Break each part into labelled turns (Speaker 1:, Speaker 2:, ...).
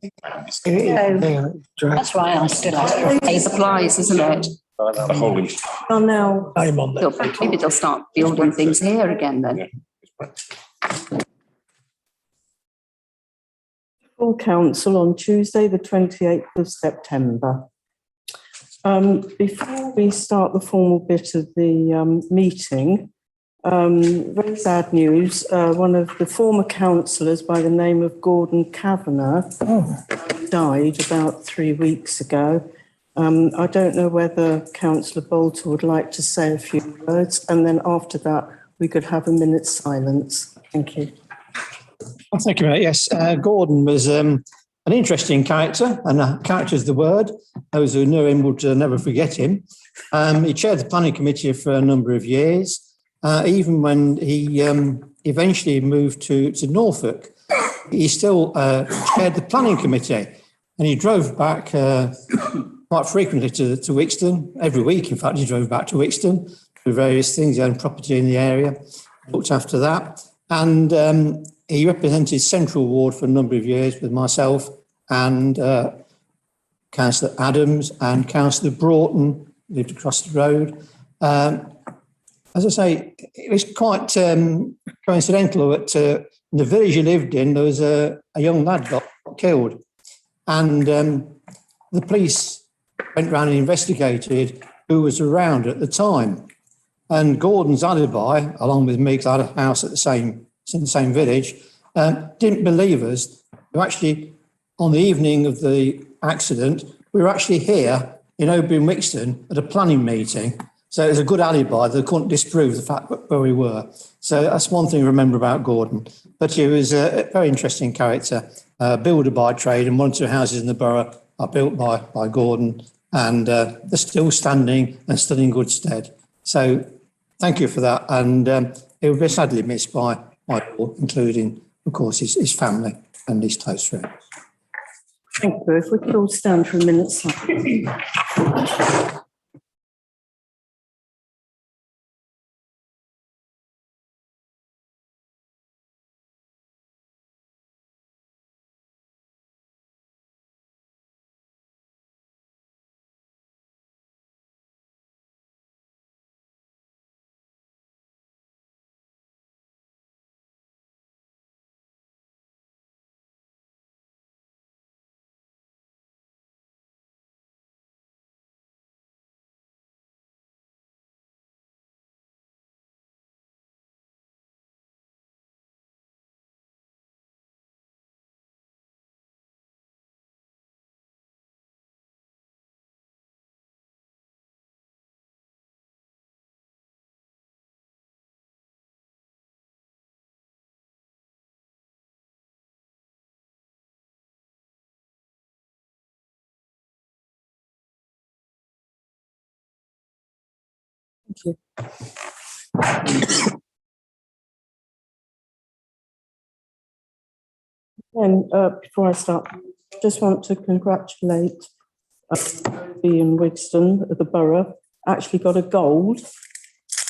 Speaker 1: That's right, I still have to pay supplies, isn't it?
Speaker 2: Oh, no.
Speaker 3: I'm on that.
Speaker 1: Maybe they'll start building things here again then.
Speaker 2: Full council on Tuesday, the 28th of September. Before we start the formal bit of the meeting, very sad news. One of the former councillors by the name of Gordon Kavanagh died about 3 weeks ago. I don't know whether Councillor Bolter would like to say a few words, and then after that we could have a minute's silence. Thank you.
Speaker 3: Well, thank you, mate. Yes, Gordon was an interesting character, and character is the word. Those who know him would never forget him. He chaired the planning committee for a number of years, even when he eventually moved to Norfolk. He still chaired the planning committee, and he drove back quite frequently to Wixton. Every week, in fact, he drove back to Wixton for various things. He owned property in the area, looked after that, and he represented Central Ward for a number of years with myself and Councillor Adams and Councillor Broughton, lived across the road. As I say, it was quite coincidental that in the village he lived in, there was a young lad got killed. And the police went round and investigated who was around at the time. And Gordon's alibi, along with me, because I had a house in the same village, didn't believe us. We were actually, on the evening of the accident, we were actually here in Oban Wixton at a planning meeting. So it was a good alibi. They couldn't disprove the fact where we were. So that's one thing to remember about Gordon. But he was a very interesting character, builder by trade, and 1 or 2 houses in the borough are built by Gordon, and they're still standing and still in good stead. So thank you for that. And it will be sadly missed by all, including, of course, his family and his close friends.
Speaker 2: Thank you. If we could all stand for a minute's silence. Thank you. And before I start, I just want to congratulate Ian Wixton of the borough. Actually got a gold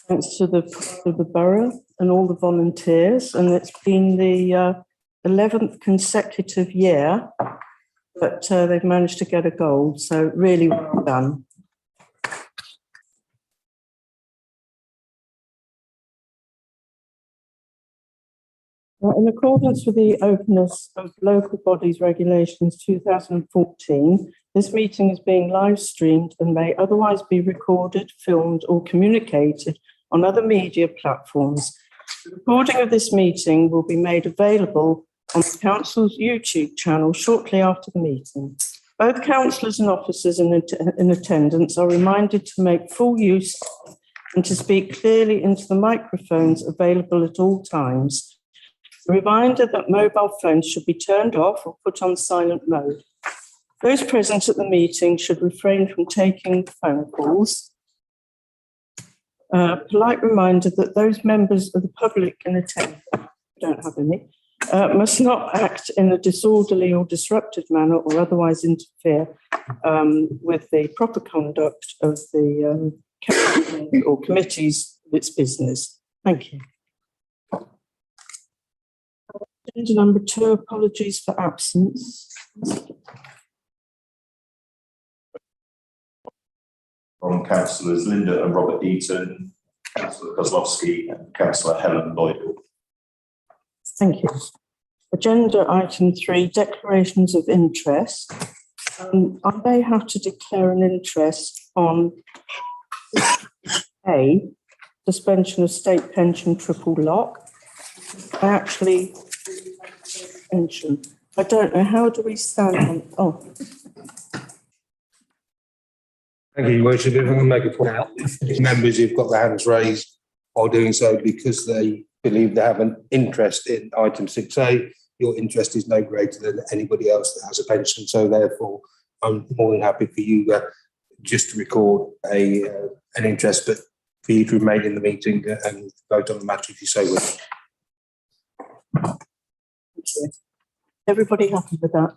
Speaker 2: thanks to the borough and all the volunteers, and it's been the 11th consecutive year that they've managed to get a gold. So really well done. In accordance with the Openness of Local Bodies Regulations 2014, this meeting is being live streamed and may otherwise be recorded, filmed or communicated on other media platforms. The recording of this meeting will be made available on the Council's YouTube channel shortly after the meeting. Both councillors and officers in attendance are reminded to make full use of and to speak clearly into the microphones available at all times. A reminder that mobile phones should be turned off or put on silent mode. Those present at the meeting should refrain from taking phone calls. Polite reminder that those members of the public in attendance, don't have any, must not act in a disorderly or disruptive manner or otherwise interfere with the proper conduct of the council or committees of its business. Thank you. Agenda number 2, apologies for absence.
Speaker 4: From councillors Linda and Robert Eaton, councillor Kozlowski and councillor Helen Lloyd.
Speaker 2: Thank you. Agenda item 3, declarations of interest. I may have to declare an interest on A, suspension of state pension triple lock. I actually pension. I don't know, how do we stand on, oh,
Speaker 5: Thank you, Your Worship. If I can make a point out, if members who've got their hands raised are doing so because they believe they have an interest in item 6A, your interest is no greater than anybody else that has a pension. So therefore, I'm more than happy for you just to record an interest, but for you to remain in the meeting and vote on the matter if you so wish.
Speaker 2: everybody happy with that?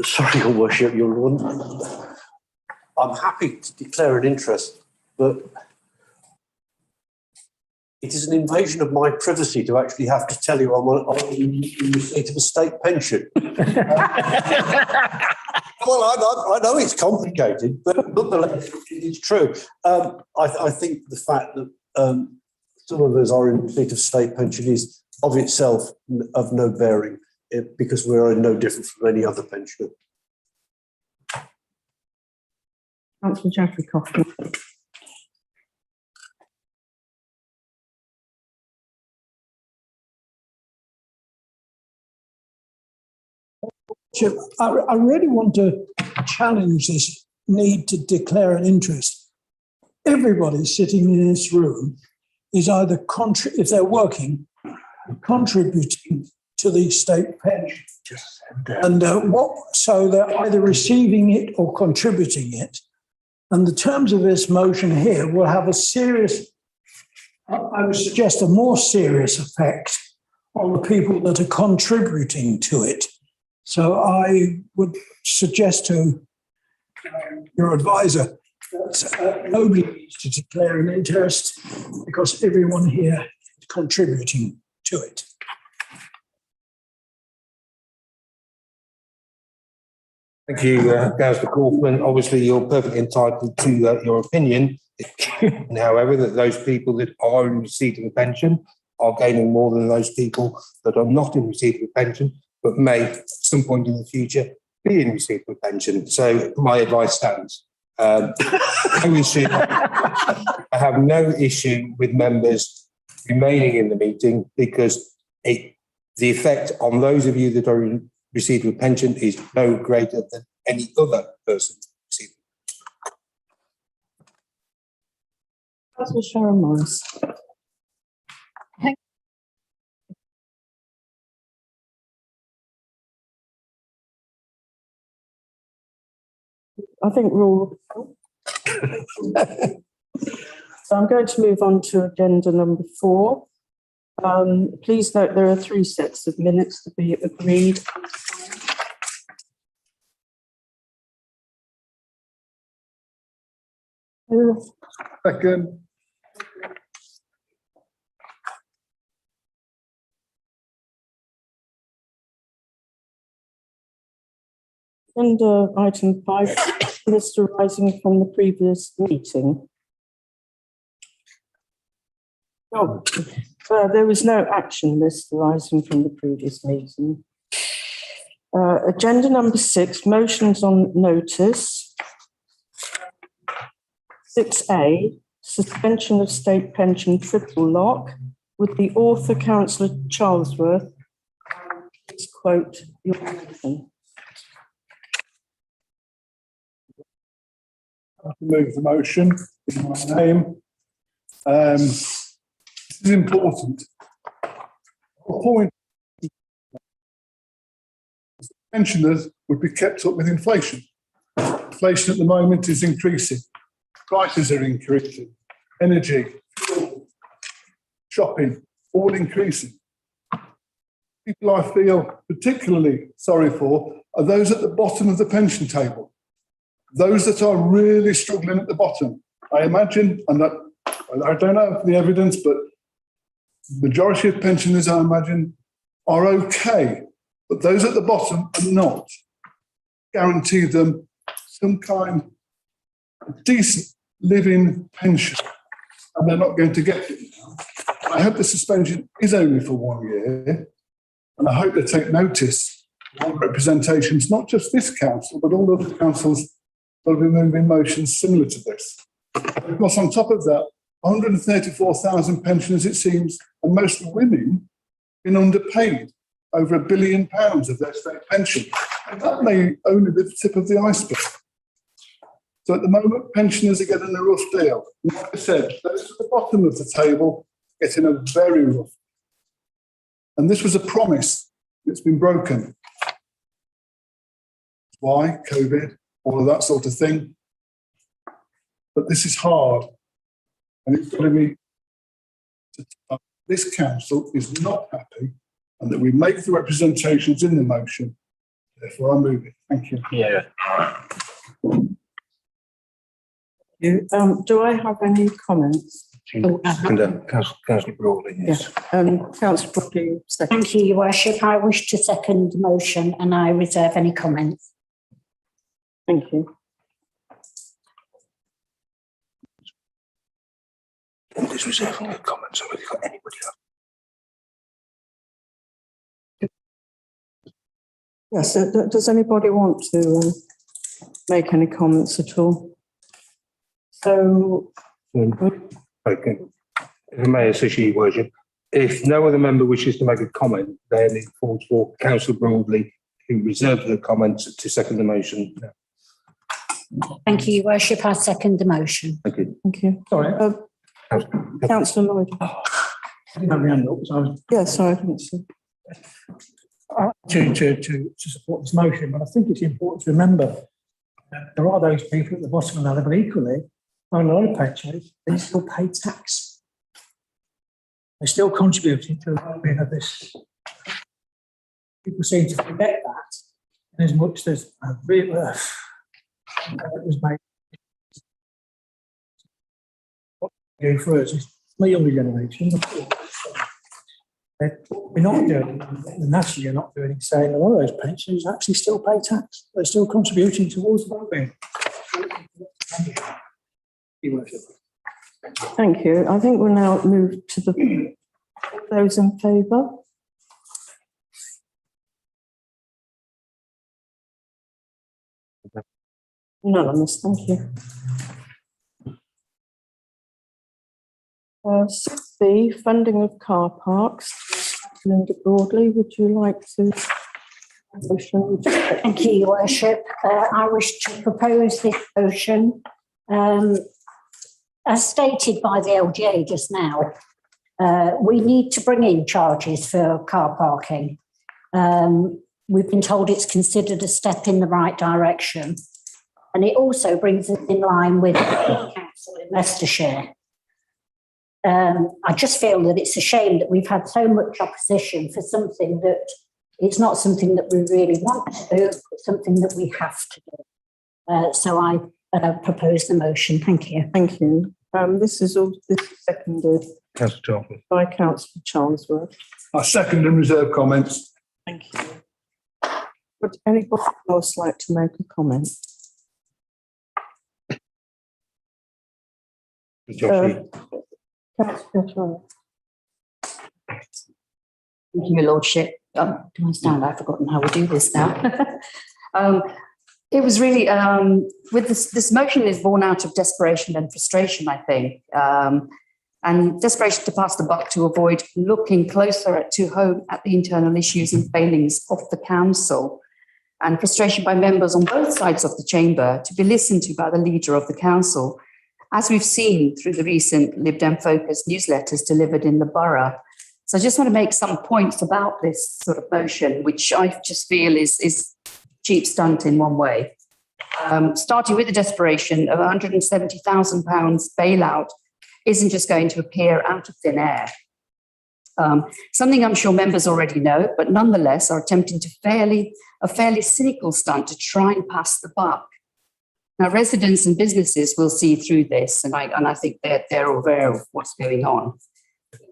Speaker 6: Sorry, Your Worship, Your Lord. I'm happy to declare an interest, but it is an invasion of my privacy to actually have to tell you I'm in receipt of a state pension. Well, I know it's complicated, but nonetheless, it's true. I think the fact that some of us are in receipt of state pension is of itself of no bearing, because we are no different from any other pensioner.
Speaker 2: Councillor Jeffrey Coffey.
Speaker 7: I really want to challenge this need to declare an interest. Everybody sitting in this room is either, if they're working, contributing to the state pension. And so they're either receiving it or contributing it. And the terms of this motion here will have a serious, I would suggest a more serious effect on the people that are contributing to it. So I would suggest to your advisor that nobody needs to declare an interest because everyone here is contributing to it.
Speaker 5: Thank you, Councillor Kaufman. Obviously, you're perfectly entitled to your opinion. However, that those people that are in receipt of a pension are gaining more than those people that are not in receipt of a pension, but may at some point in the future be in receipt of a pension. So my advice stands. No issue. I have no issue with members remaining in the meeting because the effect on those of you that are in receipt of a pension is no greater than any other person receiving.
Speaker 2: Councillor Sharon Morris. I think we're all. So I'm going to move on to agenda number 4. Please note there are 3 sets of minutes to be agreed.
Speaker 8: Second.
Speaker 2: Agenda item 5, list arising from the previous meeting. Oh, there was no action list arising from the previous meeting. Agenda number 6, motions on notice. 6A, suspension of state pension triple lock, with the author, Councillor Charlesworth. Please quote your motion.
Speaker 8: I move the motion in my name. This is important. The point pensioners would be kept up with inflation. Inflation at the moment is increasing. Prices are increasing. Energy, fuel, shopping, all increasing. People I feel particularly sorry for are those at the bottom of the pension table. Those that are really struggling at the bottom. I imagine, and that, I don't know the evidence, but the majority of pensioners, I imagine, are okay, but those at the bottom are not. Guarantee them some kind of decent living pension, and they're not going to get it now. I hope the suspension is only for 1 year, and I hope they take notice of representations, not just this council, but all other councils that will be moving motions similar to this. Of course, on top of that, 134,000 pensioners, it seems, and mostly women, been underpaid over £1 billion of their state pension. And that may only be the tip of the iceberg. So at the moment, pensioners are getting a rough deal. Like I said, those at the bottom of the table getting a very rough. And this was a promise that's been broken. Why? COVID, all of that sort of thing. But this is hard. And it's going to be, this council is not happy, and that we make the representations in the motion. Therefore, I move it. Thank you.
Speaker 5: Yeah.
Speaker 2: Do I have any comments?
Speaker 5: Councillor Broadley, yes.
Speaker 2: Councillor Brookie, second.
Speaker 9: Thank you, Your Worship. I wish to second the motion and I reserve any comments.
Speaker 2: Thank you.
Speaker 5: Just reserving a comment, so have you got anybody else?
Speaker 2: Yes, does anybody want to make any comments at all? So,
Speaker 5: Okay. If I may assist you, Your Worship, if no other member wishes to make a comment, then it falls for Councillor Broadley, who reserved the comments, to second the motion.
Speaker 9: Thank you, Your Worship. I second the motion.
Speaker 5: Thank you.
Speaker 2: thank you.
Speaker 7: Sorry.
Speaker 2: Councillor Lloyd.
Speaker 7: I didn't have my hand up, so I was
Speaker 2: Yes, sorry, I didn't see.
Speaker 7: to support this motion, but I think it's important to remember that there are those people at the bottom of the level equally, on a lot of pensions, they still pay tax. They're still contributing to the well-being of this. People seem to forget that, and as much as it was made. What we do for us is the younger generation. We're not doing it, the national you're not doing it, saying a lot of those pensions actually still pay tax. They're still contributing towards the well-being. Your Worship.
Speaker 2: Thank you. I think we'll now move to the, those in favour. Unanimous, thank you. 6B, funding of car parks. Linda Broadley, would you like to?
Speaker 9: Thank you, Your Worship. I wish to propose this motion. As stated by the LGA just now, we need to bring in charges for car parking. We've been told it's considered a step in the right direction. And it also brings us in line with the council in Leicestershire. I just feel that it's a shame that we've had so much opposition for something that it's not something that we really want to do, but something that we have to do. So I propose the motion. Thank you.
Speaker 2: Thank you. This is seconded
Speaker 5: Councillor Charlton.
Speaker 2: by Councillor Charlesworth.
Speaker 8: I second and reserve comments.
Speaker 2: Thank you. Would anybody else like to make a comment?
Speaker 5: Joshie.
Speaker 2: Councillor Charles.
Speaker 1: Thank you, Your Lordship. Do I stand? I've forgotten how we do this now. It was really, with this motion is born out of desperation and frustration, I think. And desperation to pass the buck to avoid looking closer to home at the internal issues and failings of the council. And frustration by members on both sides of the chamber to be listened to by the leader of the council, as we've seen through the recent Lib Dem Focus newsletters delivered in the borough. So I just want to make some points about this sort of motion, which I just feel is cheap stunt in one way. Starting with the desperation of £170,000 bailout isn't just going to appear out of thin air. Something I'm sure members already know, but nonetheless are attempting a fairly cynical stunt to try and pass the buck. Now, residents and businesses will see through this, and I think they're aware of what's going on.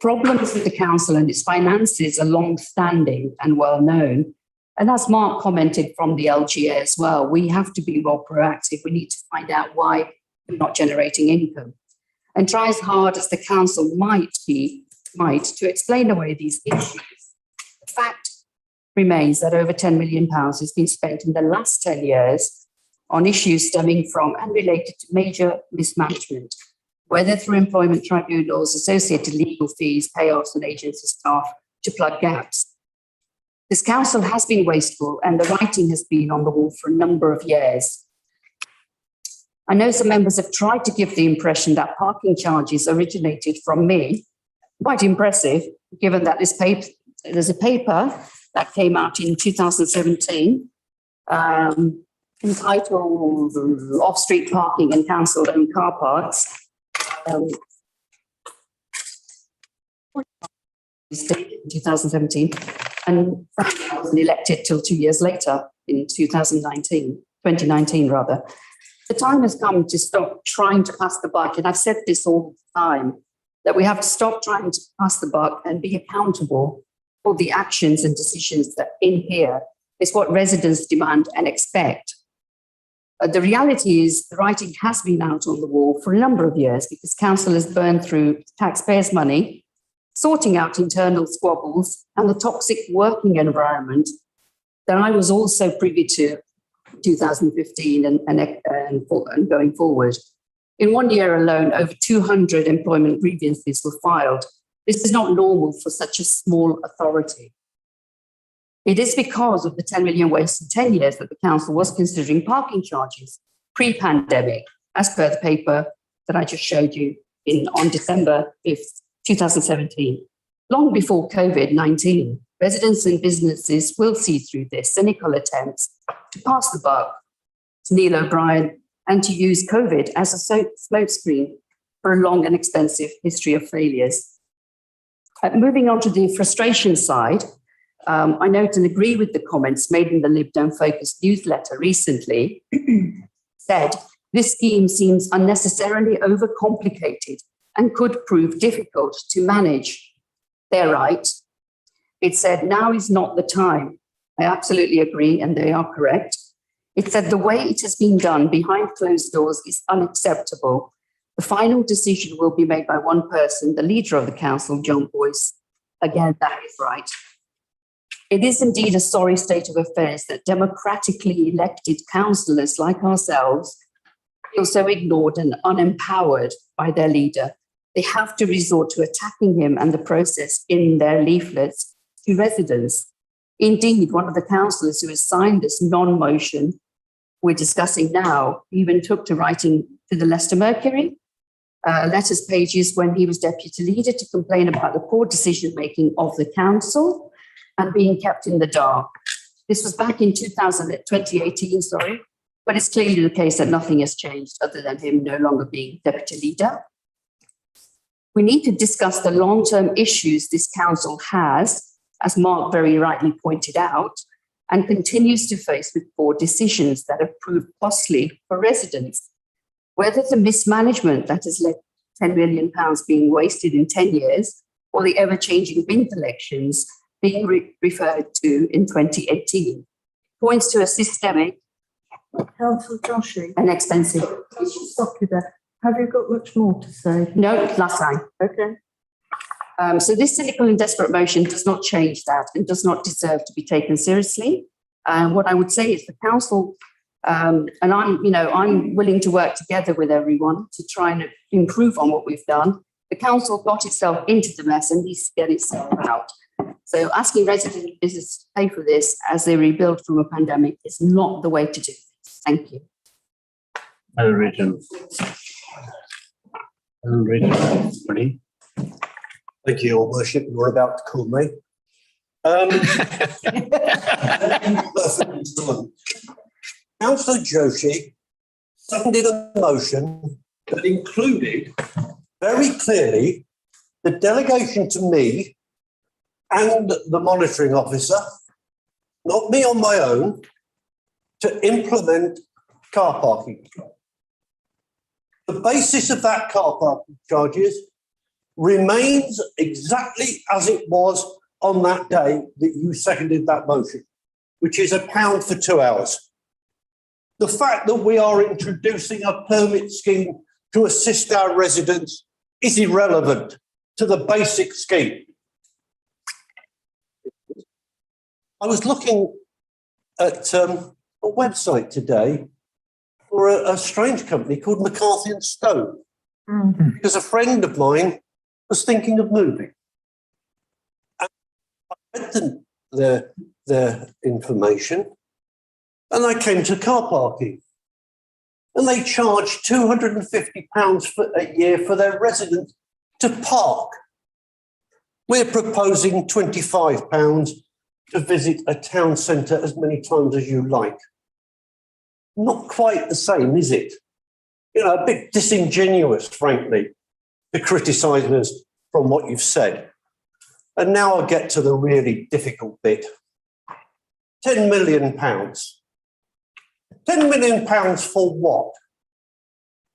Speaker 1: Problems with the council and its finances are long-standing and well-known. And as Mark commented from the LGA as well, we have to be more proactive. We need to find out why we're not generating income and try as hard as the council might to explain away these issues. The fact remains that over £10 million has been spent in the last 10 years on issues stemming from and related to major mismanagement, whether through employment tribunals, associated legal fees, payoffs and agency staff to plug gaps. This council has been wasteful and the writing has been on the wall for a number of years. I know some members have tried to give the impression that parking charges originated from me. Quite impressive, given that there's a paper that came out in 2017 entitled Off-Street Parking and Council-Owned Car Parks. In 2017, and I wasn't elected till 2 years later in 2019 rather. The time has come to stop trying to pass the buck, and I've said this all the time, that we have to stop trying to pass the buck and be accountable for the actions and decisions that in here is what residents demand and expect. The reality is the writing has been out on the wall for a number of years because council has burned through taxpayers' money, sorting out internal squabbles and the toxic working environment that I was also privy to 2015 and going forward. In 1 year alone, over 200 employment grievances were filed. This is not normal for such a small authority. It is because of the 10 million waste in 10 years that the council was considering parking charges pre-pandemic, as per the paper that I just showed you on December 5th, 2017. Long before COVID-19, residents and businesses will see through this cynical attempts to pass the buck to Neil O'Brien and to use COVID as a smokescreen for a long and expensive history of failures. Moving on to the frustration side, I note and agree with the comments made in the Lib Dem Focus newsletter recently, said this scheme seems unnecessarily overcomplicated and could prove difficult to manage. They're right. It said now is not the time. I absolutely agree, and they are correct. It said the way it has been done behind closed doors is unacceptable. The final decision will be made by one person, the leader of the council, John Boyce. Again, that is right. It is indeed a sorry state of affairs that democratically elected councillors like ourselves feel so ignored and unempowered by their leader. They have to resort to attacking him and the process in their leaflets to residents. Indeed, one of the councillors who has signed this non-motion we're discussing now even took to writing to the Leicester Mercury letters pages when he was deputy leader to complain about the poor decision-making of the council and being kept in the dark. This was back in 2018, but it's clearly the case that nothing has changed other than him no longer being deputy leader. We need to discuss the long-term issues this council has, as Mark very rightly pointed out, and continues to face with poor decisions that have proved costly for residents. Whether the mismanagement that has led to £10 million being wasted in 10 years or the ever-changing bin collections being referred to in 2018 points to a systemic
Speaker 2: Councillor Joshi,
Speaker 1: and expensive.
Speaker 2: stop you there. Have you got much more to say?
Speaker 1: No, last time.
Speaker 2: Okay.
Speaker 1: So this cynical and desperate motion does not change that and does not deserve to be taken seriously. What I would say is the council, and I'm willing to work together with everyone to try and improve on what we've done. The council got itself into the mess and needs to get itself out. So asking resident business to pay for this as they rebuild from a pandemic is not the way to do this. Thank you.
Speaker 6: Thank you, Your Worship. You're about to call me. Councillor Joshi seconded a motion that included very clearly the delegation to me and the monitoring officer, not me on my own, to implement car parking. The basis of that car parking charges remains exactly as it was on that day that you seconded that motion, which is £1 for 2 hours. The fact that we are introducing a permit scheme to assist our residents is irrelevant to the basic scheme. I was looking at a website today for a strange company called McCarthy and Stone, because a friend of mine was thinking of moving. And I read their information, and I came to car parking, and they charge £250 for a year for their residents to park. We're proposing £25 to visit a town centre as many times as you like. Not quite the same, is it? You know, a bit disingenuous, frankly, to criticise us from what you've said. And now I'll get to the really difficult bit. £10 million. £10 million for what?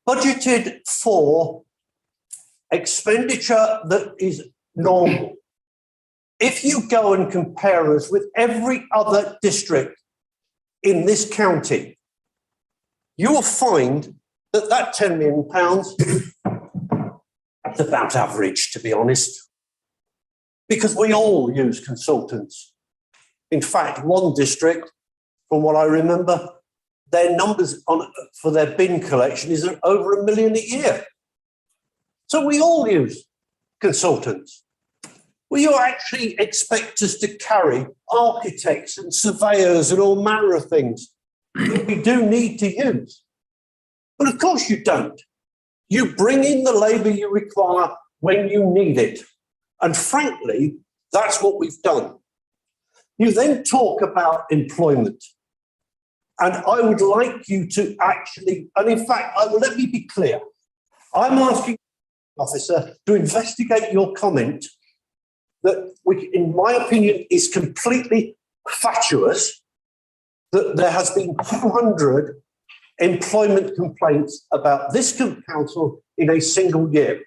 Speaker 6: Budgeted for expenditure that is normal. If you go and compare us with every other district in this county, you will find that that £10 million, that's about average, to be honest, because we all use consultants. In fact, one district, from what I remember, their numbers for their bin collection is over £1 million a year. So we all use consultants. Will you actually expect us to carry architects and surveyors and all manner of things that we do need to use? But of course you don't. You bring in the labour you require when you need it. And frankly, that's what we've done. You then talk about employment. And I would like you to actually, and in fact, let me be clear. I'm asking the officer to investigate your comment that, which in my opinion is completely fatuous, that there has been 200 employment complaints about this council in a single year.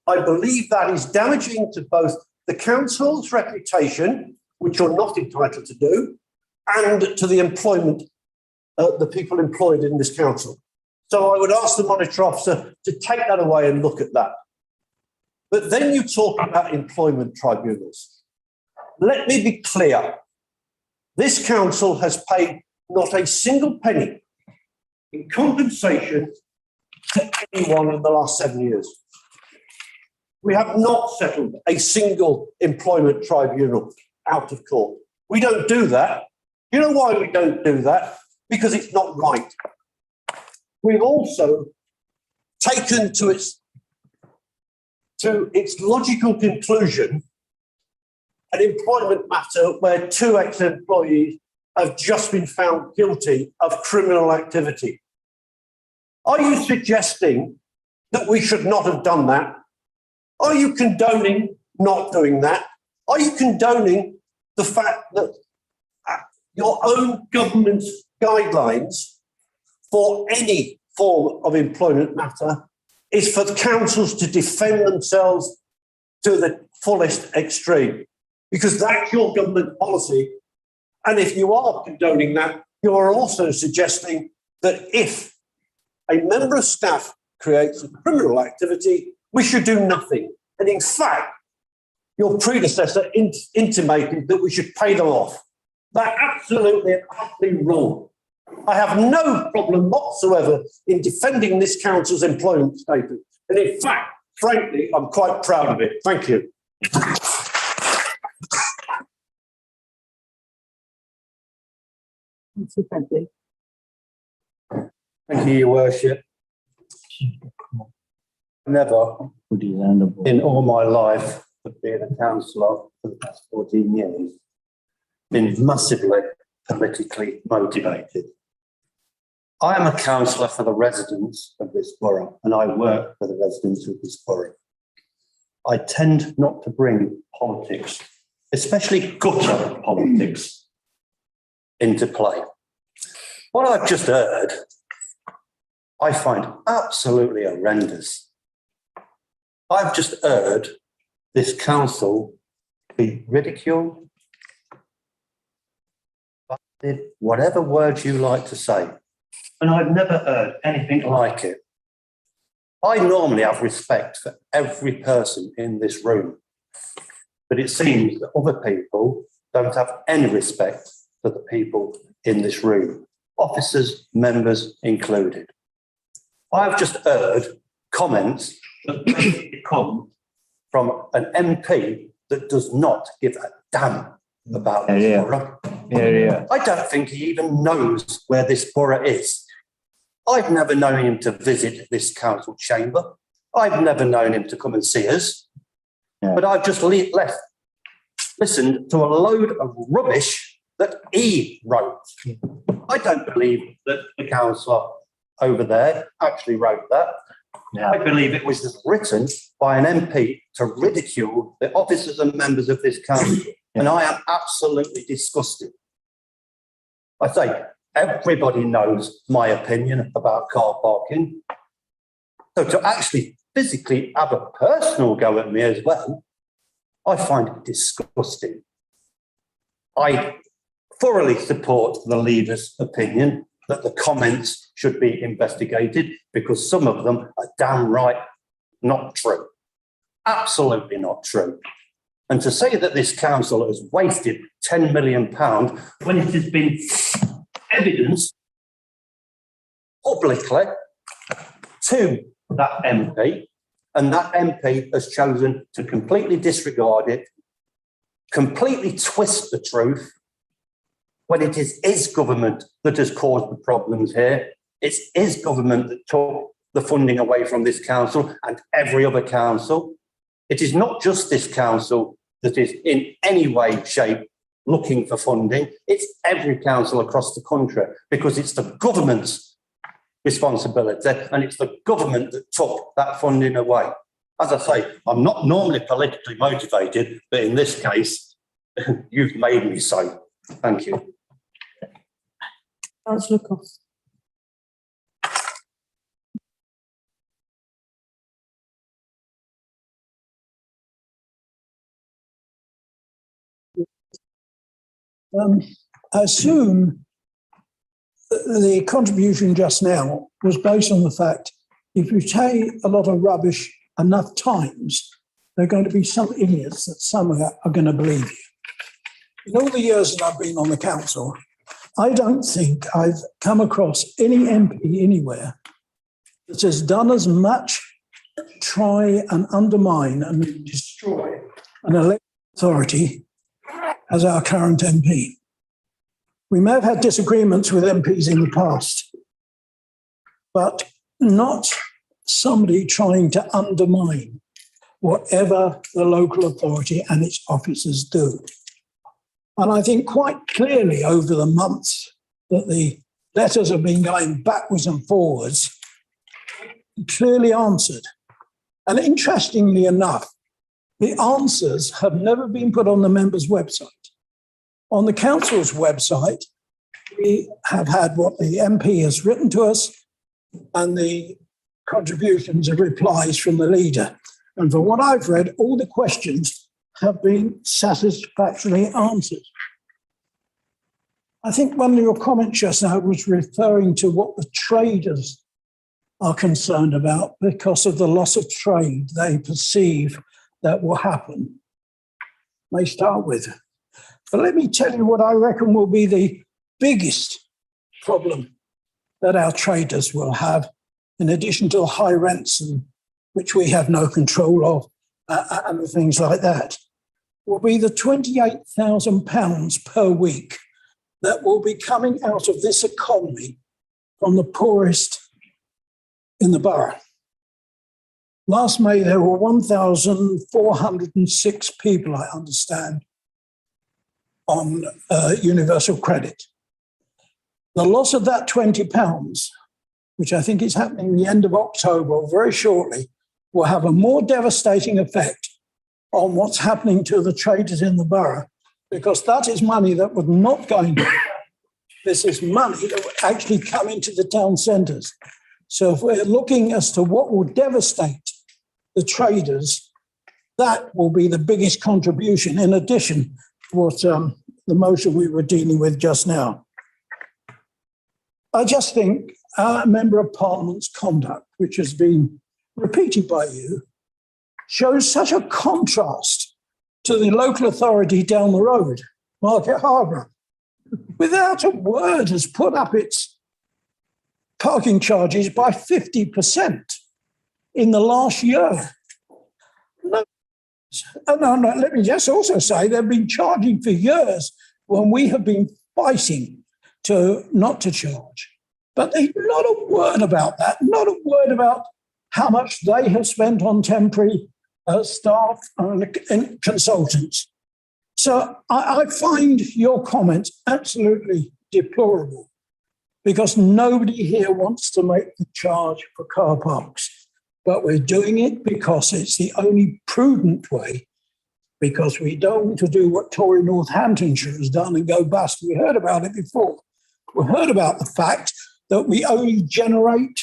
Speaker 6: I believe that is damaging to both the council's reputation, which you're not entitled to do, and to the employment, the people employed in this council. So I would ask the monitor officer to take that away and look at that. But then you talk about employment tribunals. Let me be clear. This council has paid not a single penny in compensation to anyone in the last 7 years. We have not settled a single employment tribunal out of court. We don't do that. You know why we don't do that? Because it's not right. We've also taken to its logical conclusion an employment matter where 2 ex-employees have just been found guilty of criminal activity. Are you suggesting that we should not have done that? Are you condoning not doing that? Are you condoning the fact that your own government's guidelines for any form of employment matter is for the councils to defend themselves to the fullest extreme? Because that's your government policy. And if you are condoning that, you are also suggesting that if a member of staff creates a criminal activity, we should do nothing. And in fact, your predecessor intimated that we should pay them off. That's absolutely and utterly wrong. I have no problem whatsoever in defending this council's employment statement. And in fact, frankly, I'm quite proud of it. Thank you.
Speaker 10: Thank you, Your Worship. Never in all my life of being a councillor for the past 14 years been massively politically motivated. I am a councillor for the residents of this borough, and I work for the residents of this borough. I tend not to bring politics, especially gutter politics, into play. What I've just heard, I find absolutely horrendous. I've just heard this council be ridiculed, whatever words you like to say. And I've never heard anything like it. I normally have respect for every person in this room, but it seems that other people don't have any respect for the people in this room, officers, members included. I've just heard comments that basically come from an MP that does not give a damn about this borough. I don't think he even knows where this borough is. I've never known him to visit this council chamber. I've never known him to come and see us. But I've just listened to a load of rubbish that he wrote. I don't believe that the councillor over there actually wrote that. I believe it was just written by an MP to ridicule the officers and members of this council. And I am absolutely disgusted. I say, everybody knows my opinion about car parking. So to actually physically have a personal go at me as well, I find it disgusting. I thoroughly support the leader's opinion that the comments should be investigated because some of them are downright not true. Absolutely not true. And to say that this council has wasted £10 million when it has been evidenced publicly to that MP, and that MP has chosen to completely disregard it, completely twist the truth, when it is his government that has caused the problems here. It's his government that took the funding away from this council and every other council. It is not just this council that is in any way, shape, looking for funding. It's every council across the country because it's the government's responsibility and it's the government that took that funding away. As I say, I'm not normally politically motivated, but in this case, you've made me so. Thank you.
Speaker 2: Councillor Cox.
Speaker 7: I assume the contribution just now was based on the fact if you say a lot of rubbish enough times, there are going to be some idiots that somehow are going to believe you. In all the years that I've been on the council, I don't think I've come across any MP anywhere that has done as much to try and undermine and destroy an elected authority as our current MP. We may have had disagreements with MPs in the past, but not somebody trying to undermine whatever the local authority and its officers do. And I think quite clearly over the months that the letters have been going backwards and forwards, clearly answered. And interestingly enough, the answers have never been put on the members' website. On the council's website, we have had what the MP has written to us and the contributions and replies from the leader. And from what I've read, all the questions have been satisfactorily answered. I think one of your comments just now was referring to what the traders are concerned about because of the loss of trade they perceive that will happen. They start with. But let me tell you what I reckon will be the biggest problem that our traders will have, in addition to the high rents, which we have no control of, and things like that, will be the £28,000 per week that will be coming out of this economy from the poorest in the borough. Last May, there were 1,406 people, I understand, on universal credit. The loss of that £20, which I think is happening the end of October or very shortly, will have a more devastating effect on what's happening to the traders in the borough, because that is money that would not go into. This is money that would actually come into the town centres. So if we're looking as to what will devastate the traders, that will be the biggest contribution in addition to what the motion we were dealing with just now. I just think our Member of Parliament's conduct, which has been repeated by you, shows such a contrast to the local authority down the road, Market Harborough. Without a word, has put up its parking charges by 50% in the last year. No, let me just also say they've been charging for years when we have been fighting to not to charge. But there's not a word about that, not a word about how much they have spent on temporary staff and consultants. So I find your comments absolutely deplorable because nobody here wants to make the charge for car parks. But we're doing it because it's the only prudent way, because we don't want to do what Tory Northamptonshire has done and go bust. We heard about it before. We heard about the fact that we only generate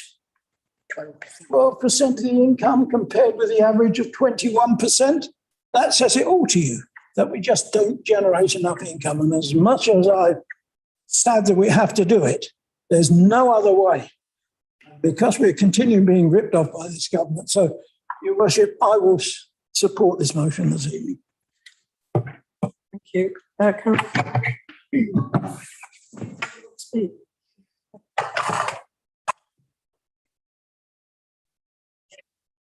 Speaker 7: 12% of the income compared with the average of 21%. That says it all to you, that we just don't generate enough income. And as much as I'm sad that we have to do it, there's no other way, because we're continuing being ripped off by this government. So, Your Worship, I will support this motion this evening.
Speaker 2: Thank you.
Speaker 11: I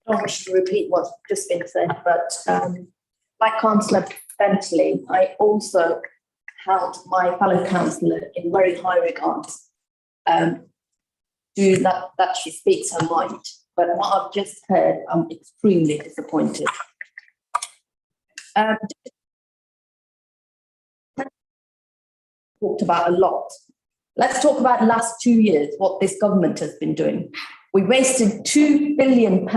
Speaker 11: don't wish to repeat what's just been said, but like Councillor Bentley, I also held my fellow councillor in very high regards. Do that she speaks her mind. But what I've just heard, I'm extremely disappointed. Talked about a lot. Let's talk about the last 2 years, what this government has been doing. We wasted £2 billion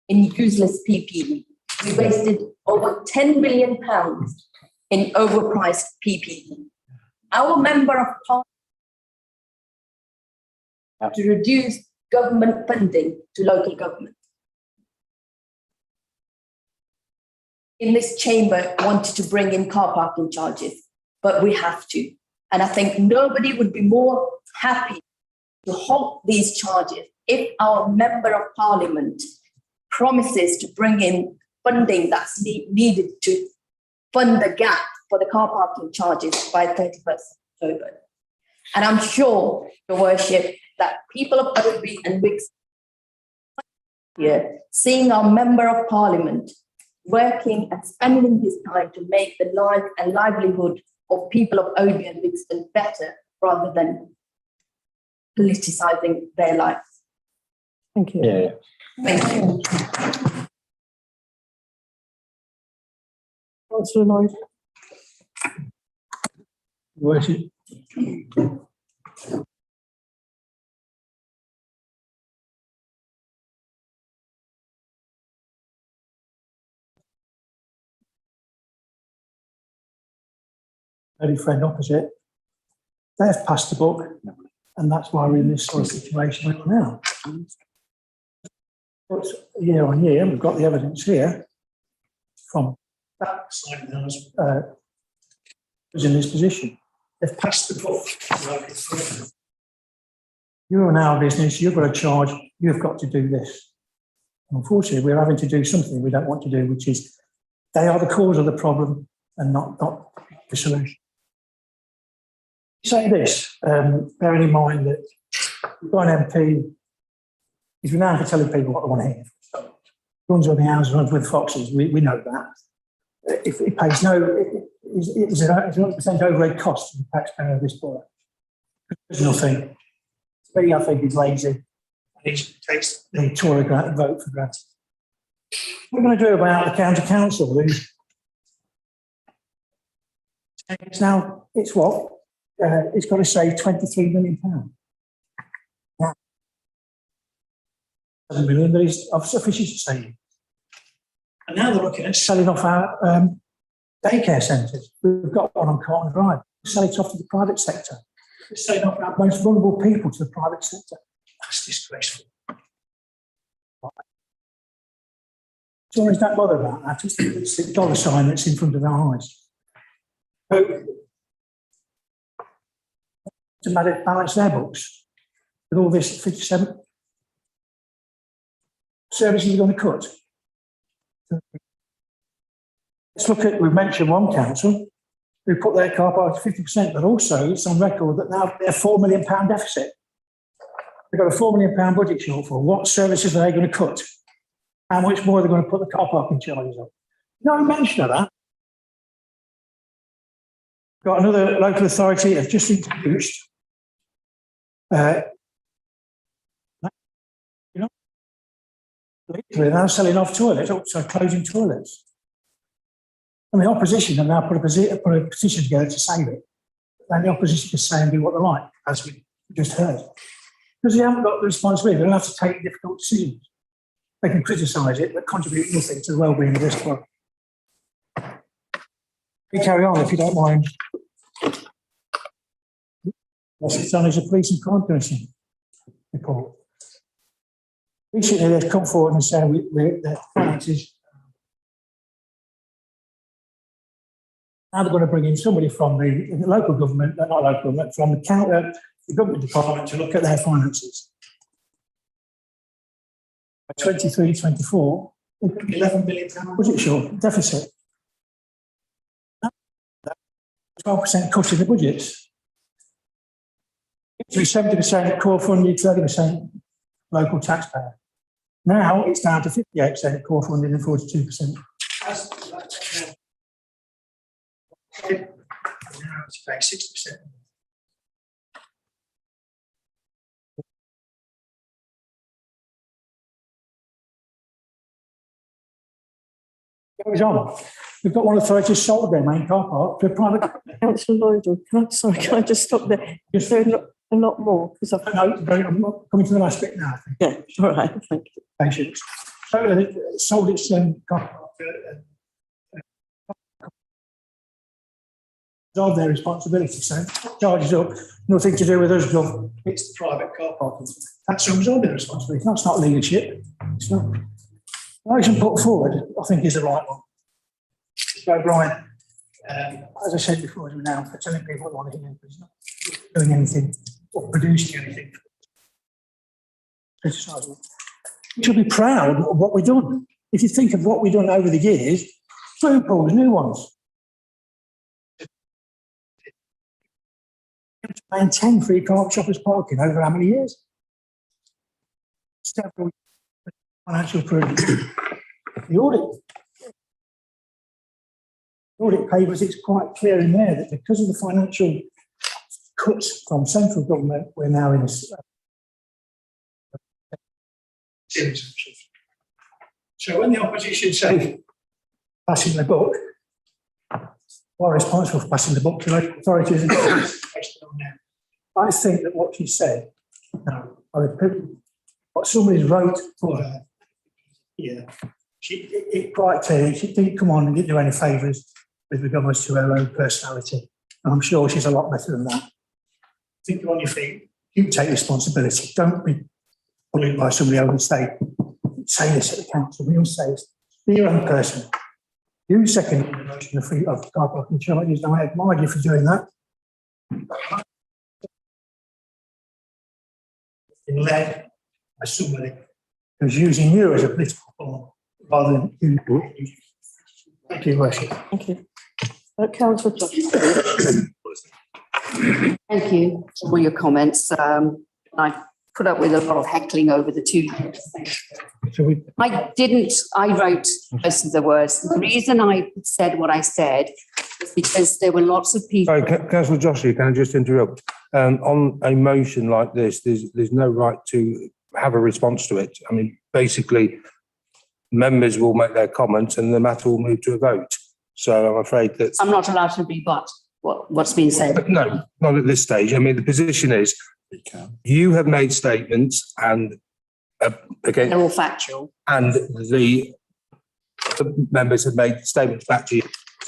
Speaker 11: in useless PPE. We wasted over £10 billion in overpriced PPE. Our Member of Parliament to reduce government funding to local government. In this chamber, wanted to bring in car parking charges, but we have to. And I think nobody would be more happy to halt these charges if our Member of Parliament promises to bring in funding that's needed to fund the gap for the car parking charges by 31st October. And I'm sure, Your Worship, that people of Oadby and Wicks here, seeing our Member of Parliament working and spending his time to make the life and livelihood of people of Oadby and Wixton better rather than politicising their lives.
Speaker 2: Thank you.
Speaker 10: Yeah.
Speaker 11: Thank you.
Speaker 2: Councillor Lloyd.
Speaker 3: Worship. Very friend opposite. They've passed the book, and that's why we're in this sort of situation right now. But year on year, we've got the evidence here from that side of the house who's in this position. They've passed the book. You're in our business, you've got a charge, you've got to do this. Unfortunately, we're having to do something we don't want to do, which is they are the cause of the problem and not the solution. Say this, bearing in mind that we've got an MP, he's renowned for telling people what they want to hear. Runs on the houses, runs with foxes, we know that. If it pays it's 100% overhead cost to the taxpayer of this borough. There's nothing. To me, I think he's lazy. And he takes the Tory vote for granted. What are we going to do about the county council? It's now, it's what? It's got to save £23 million. Now, £7 million that is of sufficient to save. And now they're looking at selling off our daycare centres. We've got one on Carlton Drive. We're selling it off to the private sector. We're selling off our most vulnerable people to the private sector. That's disgraceful.
Speaker 12: Tories don't bother about that. It's the dollar sign that's in front of our eyes. So, to balance their books with all this 57 services are going to cut. Let's look at, we've mentioned one council who put their car park to 50%, but also it's on record that now they're £4 million deficit. They've got a £4 million budget shortfall. What services are they going to cut? How much more are they going to put the car parking charges up? No mention of that. Got another local authority have just introduced they're now selling off toilets, so closing toilets. And the opposition have now put a petition together to save it. And the opposition can say and do what they like, as we just heard. Because they haven't got the responsibility, they don't have to take difficult decisions. They can criticise it, but contribute nothing to the well-being of this club. We carry on, if you don't mind. What's it's done is a police and crime commission report. Recently, they've come forward and said their finances. Now they're going to bring in somebody from the local government, not local government, from the government department to look at their finances. By 23-24, 11 million budget short deficit. 12% cut in the budgets. It was 70% core funded, 30% local taxpayer. Now it's down to 58% core funded and 42%. Now it's about 60%. Goes on. We've got one authority sold their main car park to a private.
Speaker 2: Councillor Lloyd, can I just stop there? Is there a lot more? Because I've
Speaker 12: I'm not coming to the last bit now.
Speaker 2: yeah, all right, thank you.
Speaker 12: Patience. So sold its car park of their responsibility. So charges up, nothing to do with us, Gov. It's the private car parking. That's absorb their responsibility. That's not leadership. It's not. The motion put forward, I think, is the right one. So, Brian, as I said before, now for telling people what they want to hear, but he's not doing anything or producing anything. Criticising. We should be proud of what we've done. If you think of what we've done over the years, swimming pools, new ones. And 10 free car shoppers parking over how many years? Several financial proof. The audit papers, it's quite clear in there that because of the financial cuts from central government, we're now in a series of shifts. So when the opposition say passing the buck, we're responsible for passing the buck to local authorities and I think that what she said, what somebody's wrote for her, yeah, it quite clearly, she didn't come on and didn't do any favours with regards to her own personality. And I'm sure she's a lot better than that. Think you're on your feet, you take responsibility. Don't be bullied by somebody else and say this at the council. We all say this. Be your own person. You second the motion of car parking charges. Now, I admire you for doing that. Been led by somebody who's using you as a political pawn rather than you. Thank you, Worship.
Speaker 2: Thank you. Councillor Josh.
Speaker 1: Thank you for all your comments. I put up with a lot of heckling over the 2 years. I wrote most of the words. The reason I said what I said is because there were lots of people.
Speaker 5: Sorry, Councillor Joshua, can I just interrupt? On a motion like this, there's no right to have a response to it. I mean, basically, members will make their comments and the matter will move to a vote. So I'm afraid that...
Speaker 1: I'm not allowed to rebut what's been said.
Speaker 5: No, not at this stage. I mean, the position is you have made statements and again...
Speaker 1: They're all factual.
Speaker 5: And the members have made statements back to you,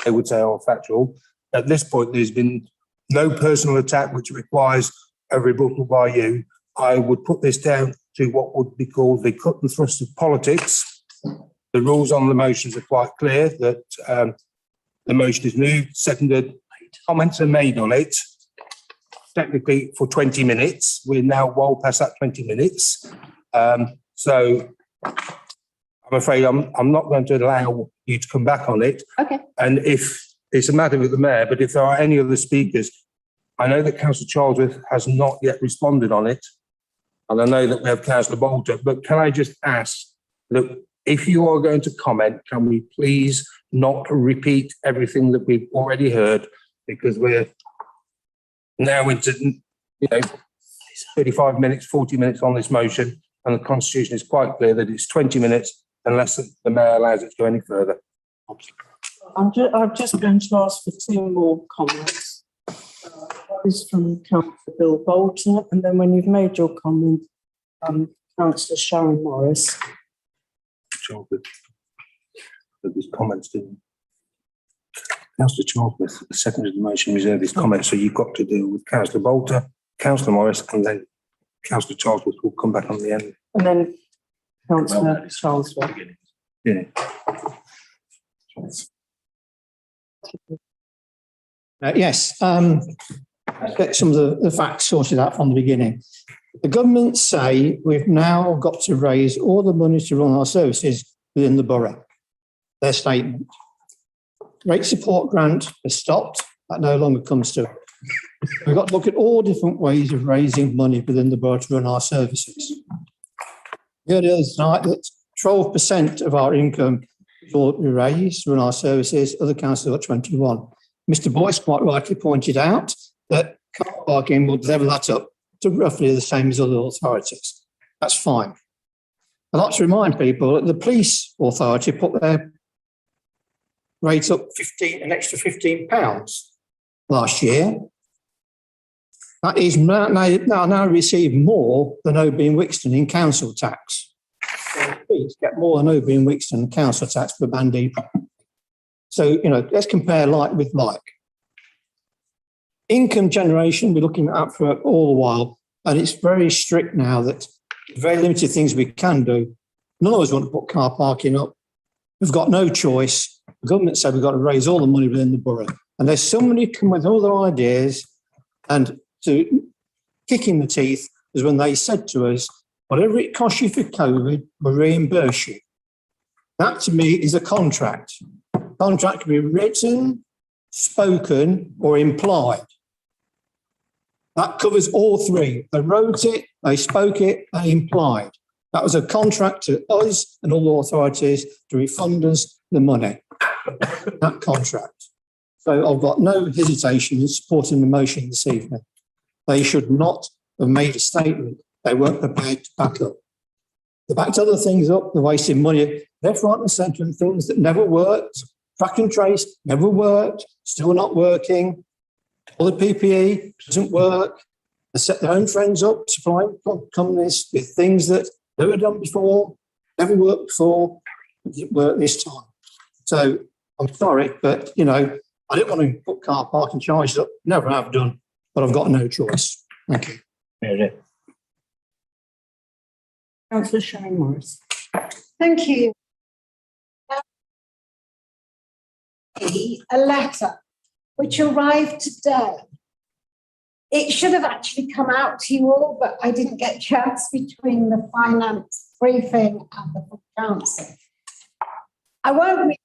Speaker 5: they would say are factual. At this point, there's been no personal attack which requires a rebuttal by you. I would put this down to what would be called the cut and thrust of politics. The rules on the motions are quite clear that the motion is moved, seconded, comments are made on it. Technically for 20 minutes. We're now well past that 20 minutes. So I'm afraid I'm not going to allow you to come back on it.
Speaker 1: Okay.
Speaker 5: And if it's a matter with the mayor, but if there are any other speakers, I know that Councillor Charlesworth has not yet responded on it. And I know that we have Councillor Bolter, but can I just ask, look, if you are going to comment, can we please not repeat everything that we've already heard? Because we're now into, 35 minutes, 40 minutes on this motion, and the constitution is quite clear that it's 20 minutes unless the mayor allows it to go any further.
Speaker 2: I'm just going to ask for two more comments. One is from Councillor Bill Bolton, and then when you've made your comment, Councillor Sharon Morris.
Speaker 5: Sure, but these comments didn't. Councillor Charlesworth seconded the motion, reserve his comments, so you've got to deal with Councillor Bolter, Councillor Morris, and then Councillor Charlesworth will come back on the end.
Speaker 2: And then Councillor Charlesworth.
Speaker 5: Yeah.
Speaker 3: Yes, let's get some of the facts sorted out from the beginning. The government say we've now got to raise all the money to run our services within the borough. Their statement. Rate support grant has stopped. That no longer comes to it. We've got to look at all different ways of raising money within the borough to run our services. We heard the other night that 12% of our income is all we raise to run our services. Other councils got 21. Mr. Boyce quite rightly pointed out that car parking will level that up to roughly the same as other authorities. That's fine. I'd like to remind people that the police authority put their rate up an extra £15 last year. That is now receive more than Oby and Wixton in council tax. So please get more than Oby and Wixton council tax per Bandy. So, let's compare like with like. Income generation, we're looking at for all the while, and it's very strict now that very limited things we can do. None of us want to put car parking up. We've got no choice. The government said we've got to raise all the money within the borough. And there's somebody come with other ideas and to kick in the teeth is when they said to us, whatever it costs you for COVID, we'll reimburse you. That to me is a contract. Contract can be written, spoken, or implied. That covers all three. They wrote it, they spoke it, they implied. That was a contract to us and all authorities to refund us the money. That contract. So I've got no hesitation in supporting the motion this evening. They should not have made a statement they weren't prepared to back up. They backed other things up, they're wasting money. Left, right and centre and things that never worked. Track and trace never worked, still not working. All the PPE doesn't work. They set their own friends up, supplying companies with things that never done before, never worked before, didn't work this time. So I'm sorry, but I didn't want to put car parking charges up, never have done, but I've got no choice. Thank you.
Speaker 2: Councillor Sharon Morris.
Speaker 13: Thank you. A letter which arrived today. It should have actually come out to you all, but I didn't get a chance between the finance briefing and the full council. I won't read it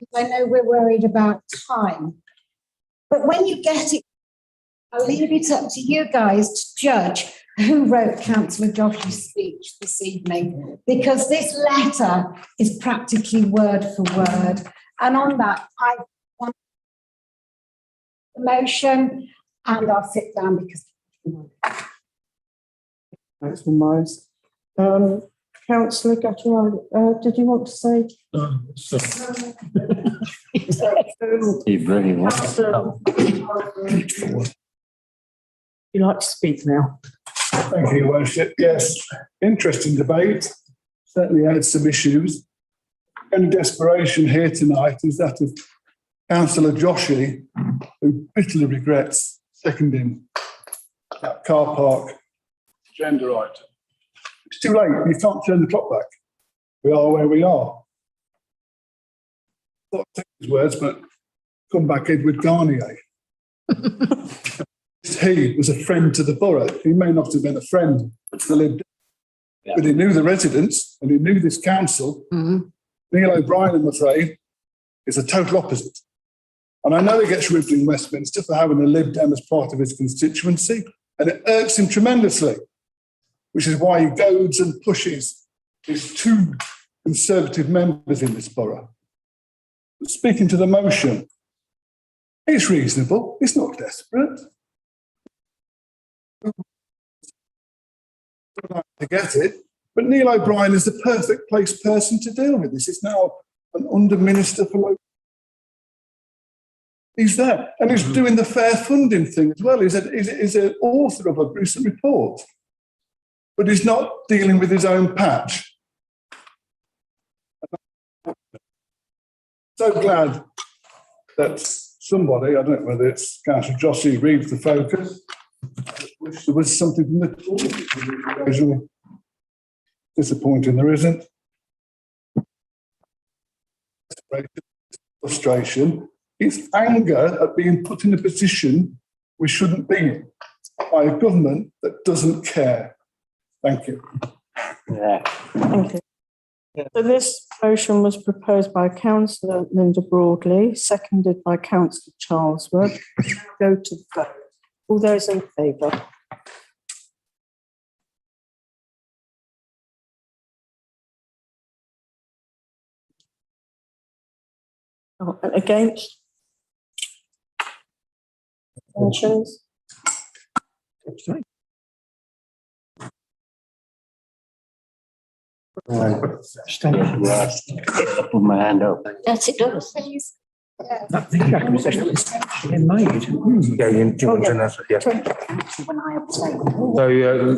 Speaker 13: because I know we're worried about time. But when you get it, I'll leave it up to you guys to judge who wrote Councillor Josh's speech this evening, because this letter is practically word for word. And on that, I want the motion and I'll sit down because.
Speaker 2: Councillor Morris. Councillor Gatterall, did you want to say? You'd like to speak now?
Speaker 8: Thank you, Your Worship. Yes, interesting debate. Certainly had some issues. The only desperation here tonight is that of Councillor Joshi, who bitterly regrets seconding that car park agenda item. It's too late. You can't turn the clock back. We are where we are. not take his words, but come back Edward Garnier. He was a friend to the borough. He may not have been a friend to the Lib Dems, but he knew the residents and he knew this council. Neil O'Brien, I'm afraid, is a total opposite. And I know he gets ribbed in Westminster for having a Lib Dem as part of his constituency, and it irks him tremendously, which is why he goads and pushes his two Conservative members in this borough. But speaking to the motion, it's reasonable, it's not desperate. To get it, but Neil O'Brien is the perfect person to deal with this. He's now an under minister for local. He's there, and he's doing the fair funding thing as well. He's an author of a recent report, but he's not dealing with his own patch. So glad that somebody, I don't know whether it's Councillor Jossie reads the focus. I wish there was something from the talk. Disappointing there isn't. Frustration. It's anger at being put in a position we shouldn't be in by a government that doesn't care. Thank you.
Speaker 2: Thank you. So this motion was proposed by Councillor Linda Broadley, seconded by Councillor Charlesworth. Go to the vote. All those in favour? Oh, and against? Abstentions?
Speaker 10: Put my hand up.
Speaker 9: Yes, it does.
Speaker 5: Going in, yeah.
Speaker 9: When I abstain.
Speaker 5: So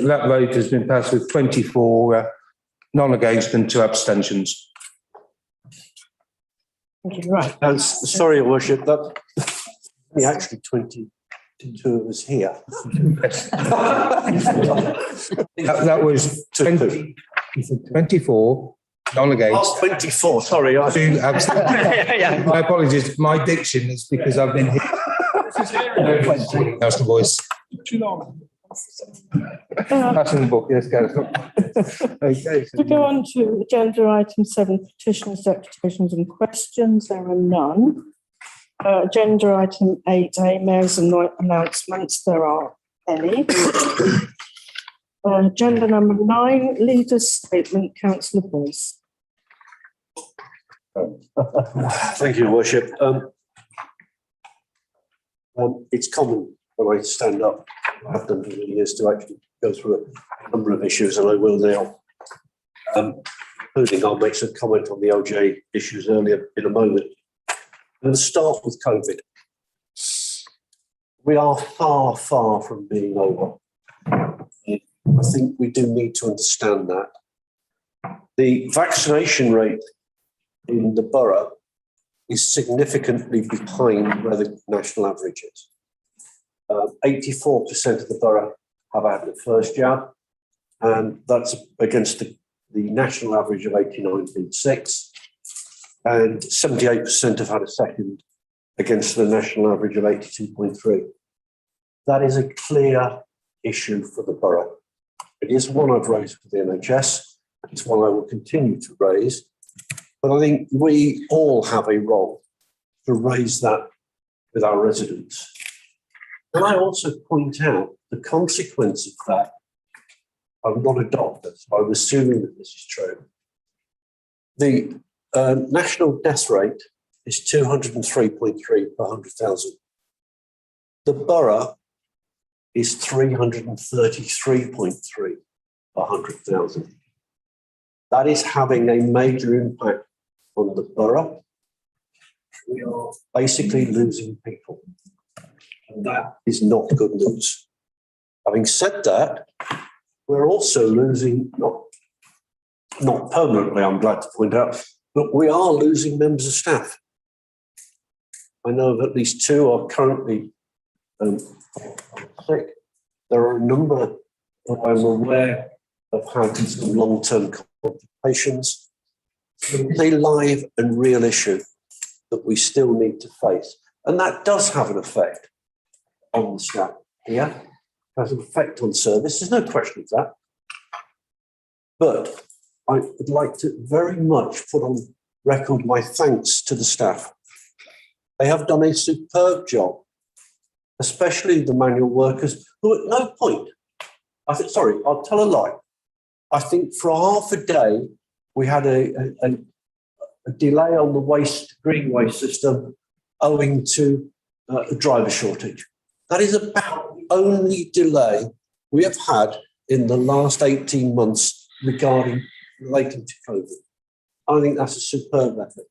Speaker 5: that vote has been passed with 24 none against and 2 abstentions.
Speaker 2: Thank you. Right.
Speaker 6: Sorry, Your Worship, that actually 22 of us here.
Speaker 5: That was 24 none against.
Speaker 6: 24, sorry.
Speaker 5: 2 abstentions. My apologies, my diction is because I've been here. That's the voice. Passing the book, yes, Gareth. Okay.
Speaker 2: To go on to agenda item 7, petitions, deputations and questions, there are none. Agenda item 8A, mayor's announcements, there are any. Agenda number 9, leader's statement, Councillor Boyce.
Speaker 6: Thank you, Your Worship. It's common when I stand up, I have done for many years, to actually go through a number of issues, and I will now. Including, I'll make some comment on the LJ issues earlier in a moment. I'm going to start with COVID. We are far, far from being over. I think we do need to understand that. The vaccination rate in the borough is significantly behind where the national average is. 84% of the borough have had the first jab, and that's against the national average of 89.6, and 78% have had a second against the national average of 82.3. That is a clear issue for the borough. It is one I've raised for the NHS. It's one I will continue to raise. But I think we all have a role to raise that with our residents. And I also point out the consequence of that. I'm not a doctor, so I'm assuming that this is true. The national death rate is 203.3 per 100,000. The borough is 333.3 per 100,000. That is having a major impact on the borough. We are basically losing people, and that is not good news. Having said that, we're also losing, not permanently, I'm glad to point out, but we are losing members of staff. I know of at least 2 are currently sick. There are a number that I'm aware of had some long-term complications. It's a live and real issue. that we still need to face. And that does have an effect on the staff here. It has an effect on service. There's no question of that. But I would like to very much put on record my thanks to the staff. They have done a superb job, especially the manual workers, who at no point, I'll tell a lie. I think for half a day, we had a delay on the green waste system owing to a driver shortage. That is about the only delay we have had in the last 18 months relating to COVID. I think that's a superb effort.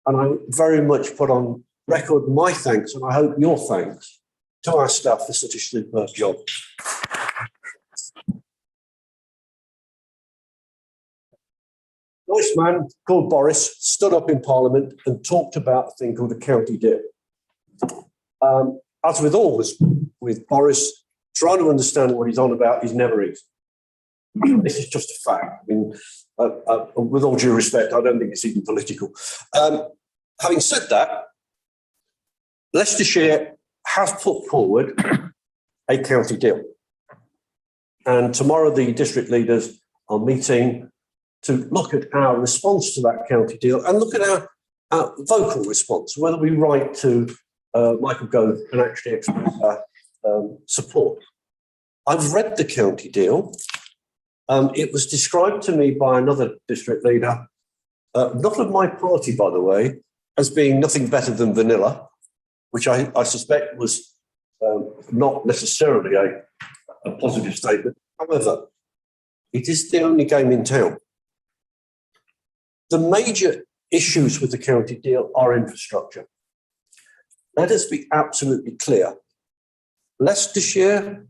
Speaker 6: And I very much put on record my thanks, and I hope your thanks, to our staff for such a superb job. Nice man called Boris stood up in Parliament and talked about a thing called a county deal. As with always with Boris, trying to understand what he's on about is never easy. This is just a fact. I mean, with all due respect, I don't think it's even political. Having said that, Leicestershire has put forward a county deal. And tomorrow the district leaders are meeting to look at our response to that county deal and look at our vocal response, whether we write to Michael Gove and actually express our support. I've read the county deal. It was described to me by another district leader, not of my party, by the way, as being nothing better than vanilla, which I suspect was not necessarily a positive statement. However, it is the only game in town. The major issues with the county deal are infrastructure. Let us be absolutely clear. Leicestershire,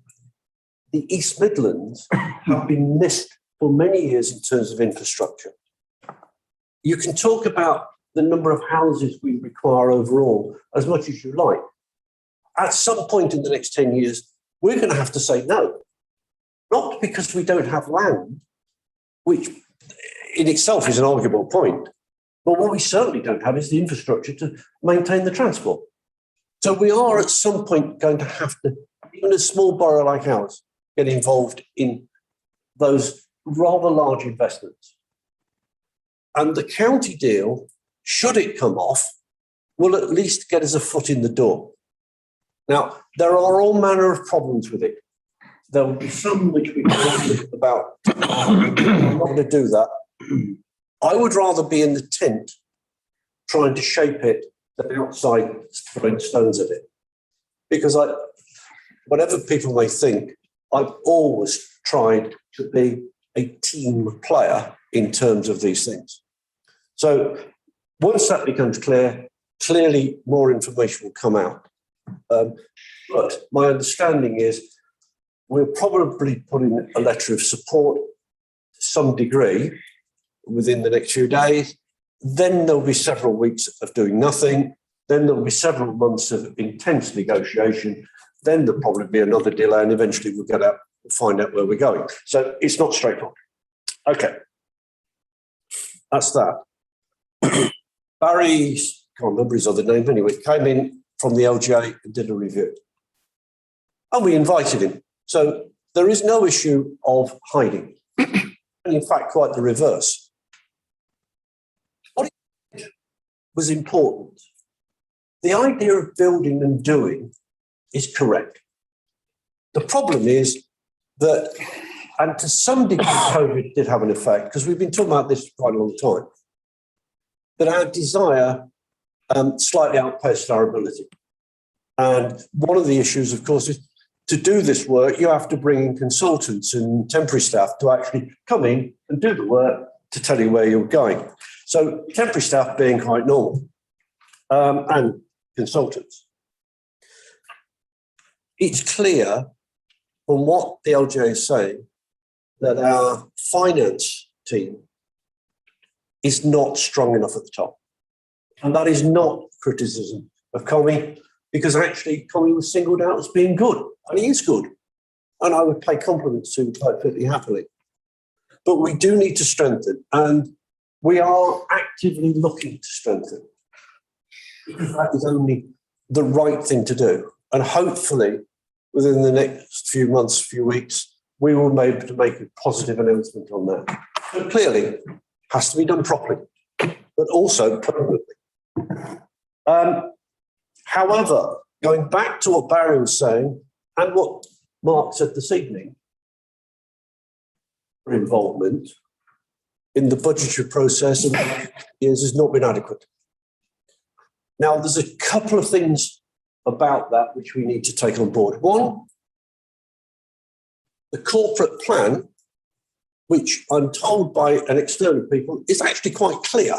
Speaker 6: the East Midlands have been missed for many years in terms of infrastructure. You can talk about the number of houses we require overall as much as you like. At some point in the next 10 years, we're going to have to say no. Not because we don't have land, which in itself is an arguable point, but what we certainly don't have is the infrastructure to maintain the transport. So we are at some point going to have to, even a small borough like ours, get involved in those rather large investments. And the county deal, should it come off, will at least get us a foot in the door. Now, there are all manner of problems with it. There will be some which we can talk about. I'm not going to do that. I would rather be in the tent trying to shape it than outside throwing stones at it. Because whatever people may think, I've always tried to be a team player in terms of these things. So once that becomes clear, clearly more information will come out. But my understanding is we're probably putting a letter of support to some degree within the next few days. Then there'll be several weeks of doing nothing. Then there'll be several months of intense negotiation. Then there'll probably be another delay, and eventually we'll get out and find out where we're going. So it's not straightforward. Okay. That's that. Barry, can't remember his other name anyway, came in from the LGA and did a review. And we invited him. So there is no issue of hiding. And in fact, quite the reverse. What was important. The idea of building and doing is correct. The problem is that, and to some degree, COVID did have an effect, because we've been talking about this for quite a long time, that our desire slightly outpaced our ability. And one of the issues, of course, is to do this work, you have to bring in consultants and temporary staff to actually come in and do the work to tell you where you're going. So temporary staff being quite normal, and consultants. It's clear from what the LGA is saying that our finance team is not strong enough at the top. And that is not criticism of Comey, because actually Comey was singled out as being good, and he is good. And I would pay compliments to him perfectly happily. But we do need to strengthen, and we are actively looking to strengthen. because that is only the right thing to do. And hopefully, within the next few months, few weeks, we will be able to make a positive announcement on that. But clearly, has to be done properly, but also permanently. However, going back to what Barry was saying and what Mark said this evening, involvement in the budgetary process in years has not been adequate. Now, there's a couple of things about that which we need to take on board. One, the corporate plan, which I'm told by an external people is actually quite clear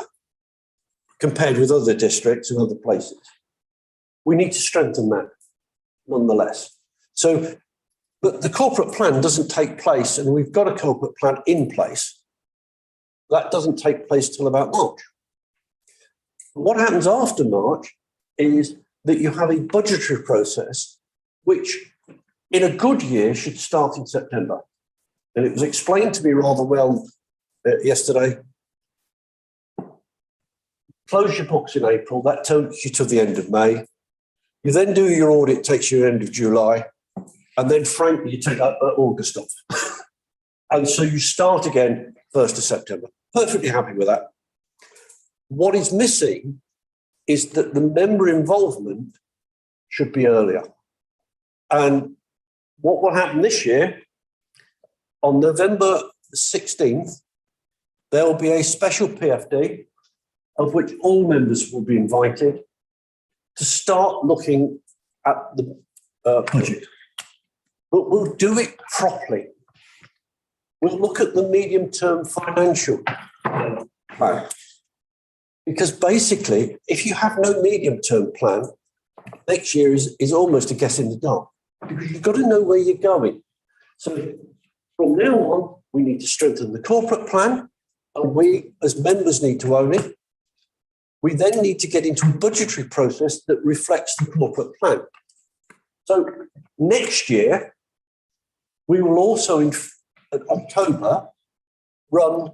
Speaker 6: compared with other districts and other places. We need to strengthen that nonetheless. So, but the corporate plan doesn't take place, and we've got a corporate plan in place. That doesn't take place till about March. What happens after March is that you have a budgetary process, which in a good year should start in September. And it was explained to me rather well yesterday. Close your books in April, that takes you to the end of May. You then do your audit, takes you end of July. And then frankly, you take August off. And so you start again 1st of September. Perfectly happy with that. What is missing is that the member involvement should be earlier. And what will happen this year, on November 16th, there will be a special PFD of which all members will be invited to start looking at the budget. But we'll do it properly. We'll look at the medium-term financial plan. Because basically, if you have no medium-term plan, next year is almost a guess in the dark. Because you've got to know where you're going. So from now on, we need to strengthen the corporate plan, and we as members need to own it. We then need to get into a budgetary process that reflects the corporate plan. So next year, we will also in October run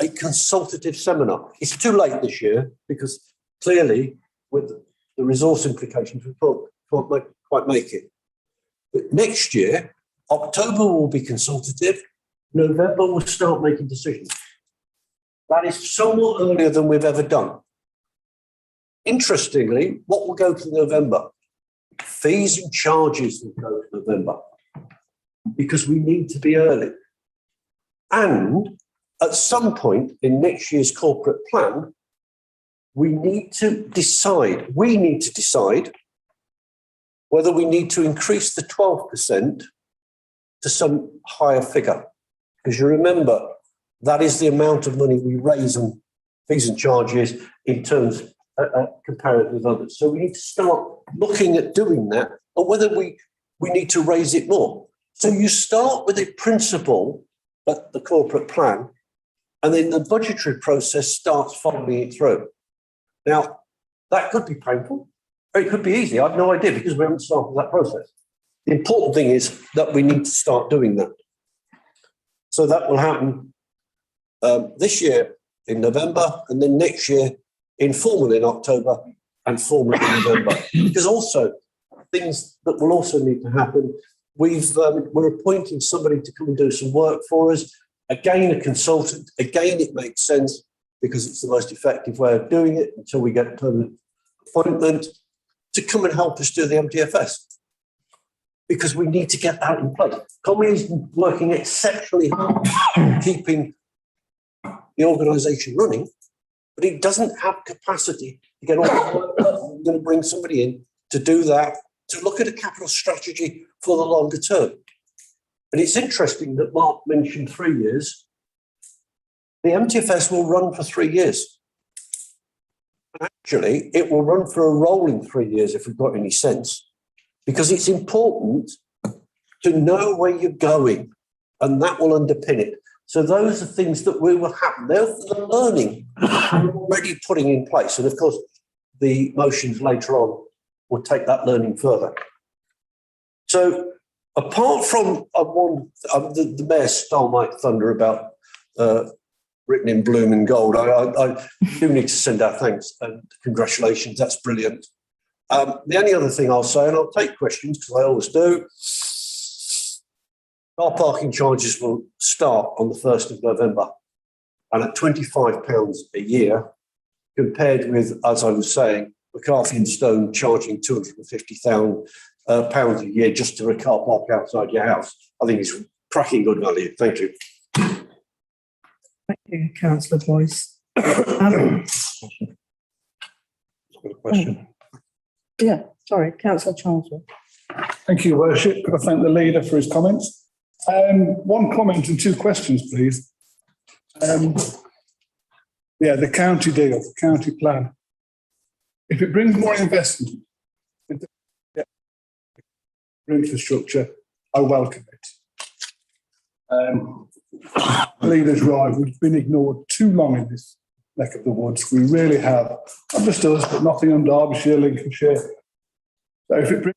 Speaker 6: a consultative seminar. It's too late this year because clearly with the resource implications, we can't quite make it. But next year, October will be consultative, November we'll start making decisions. That is somewhat earlier than we've ever done. Interestingly, what will go to November? Fees and charges will go to November because we need to be early. And at some point in next year's corporate plan, we need to decide whether we need to increase the 12% to some higher figure. Because you remember, that is the amount of money we raise on fees and charges in terms compared with others. So we need to start looking at doing that, or whether we need to raise it more. So you start with a principle at the corporate plan, and then the budgetary process starts following it through. Now, that could be painful, or it could be easy. I have no idea because we haven't started that process. The important thing is that we need to start doing that. So that will happen this year in November, and then next year informally in October and formally in November. Because also things that will also need to happen, we're appointing somebody to come and do some work for us. Again, a consultant. Again, it makes sense because it's the most effective way of doing it until we get a permanent appointment to come and help us do the MTFS. Because we need to get that in place. Conwy is working exceptionally hard keeping the organisation running, but it doesn't have capacity to get all the work done. We're going to bring somebody in to do that, to look at a capital strategy for the longer term. And it's interesting that Mark mentioned 3 years. The MTFS will run for 3 years. Actually, it will run for a rolling 3 years if we've got any sense, because it's important to know where you're going, and that will underpin it. So those are things that we will happen. They're the learning we're already putting in place. And of course, the motions later on will take that learning further. So apart from the mayor stole my thunder about written in bloom and gold. I do need to send our thanks and congratulations. That's brilliant. The only other thing I'll say, and I'll take questions because I always do, car parking charges will start on the 1st of November and at £25 a year, compared with, as I was saying, McCarthy and Stone charging £250,000 pounds a year just to a car park outside your house. I think it's cracking good value. Thank you.
Speaker 2: Thank you, Councillor Boyce.
Speaker 5: Question.
Speaker 2: Yeah, sorry, Councillor Charlesworth.
Speaker 8: Thank you, Your Worship. I thank the leader for his comments. One comment and two questions, please. The county deal, the county plan. If it brings more investment into infrastructure, I welcome it. Leader's right, we've been ignored too long in this neck of the woods. We really have. Not just us, but Nottingham, Derbyshire, Lincolnshire. So if it brings